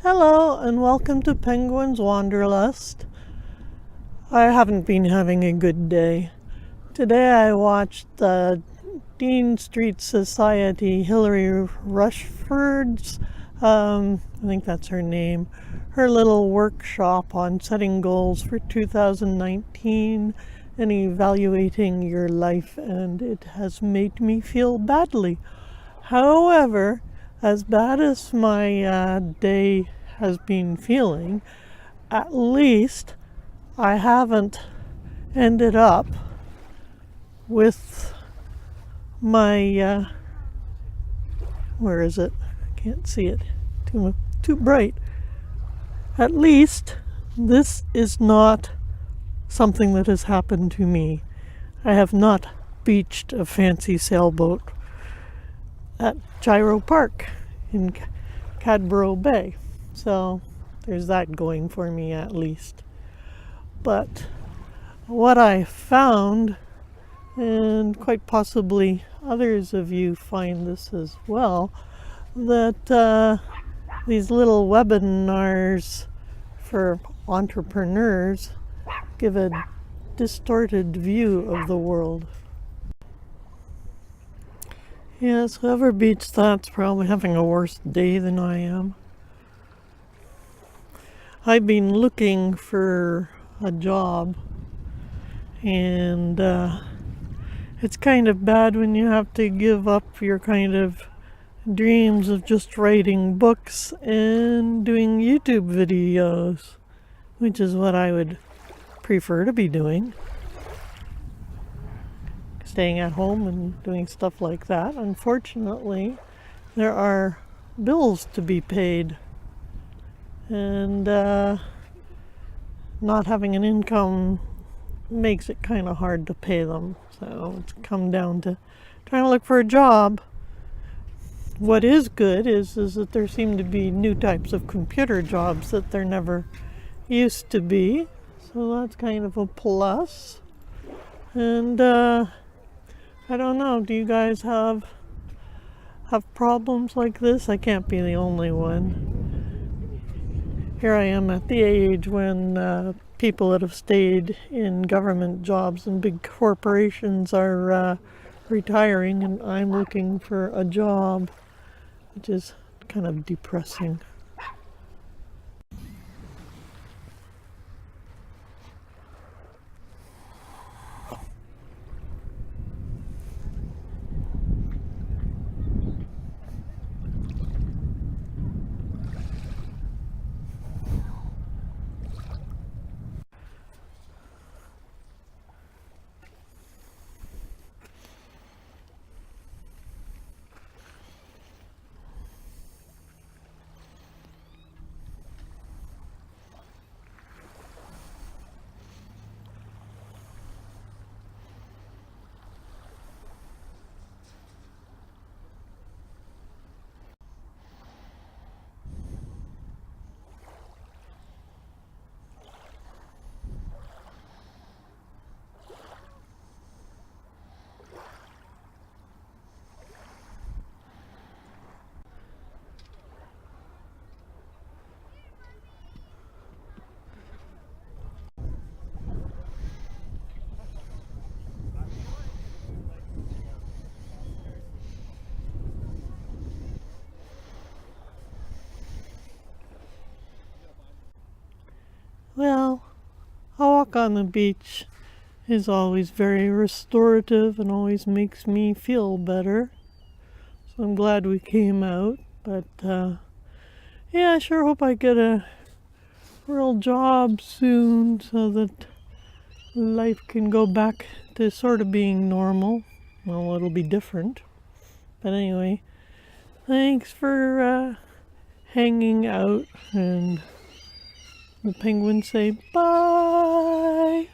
Hello and welcome to Penguin's Wanderlust. I haven't been having a good day. Today I watched the Dean Street Society, Hilary Rushford's, I think that's her name, her little workshop on setting goals for 2019 and evaluating your life, and it has made me feel badly. However, as bad as my day has been feeling, at least I haven't ended up with my, where is it? I can't see it. Too bright. At least this is not something that has happened to me. I have not beached a fancy sailboat at Gyro Park in Cadboro Bay. So there's that going for me at least. But what I found, and quite possibly others of you find this as well, that these little webinars for entrepreneurs give a distorted view of the world. Yes, whoever beats that's probably having a worse day than I am. I've been looking for a job, and it's kind of bad when you have to give up your kind of dreams of just writing books and doing YouTube videos, which is what I would prefer to be doing. Staying at home and doing stuff like that. Unfortunately, there are bills to be paid, and not having an income makes it kind of hard to pay them. So it's come down to trying to look for a job. What is good is that there seem to be new types of computer jobs that there never used to be. So that's kind of a plus. And I don't know, do you guys have problems like this? I can't be the only one. Here I am at the age when people that have stayed in government jobs and big corporations are retiring, and I'm looking for a job, which is kind of depressing. Well, a walk on the beach is always very restorative and always makes me feel better. So I'm glad we came out. But yeah, I sure hope I get a real job soon so that life can go back to sort of being normal. Well, it'll be different. But anyway, thanks for hanging out, and the penguins say bye.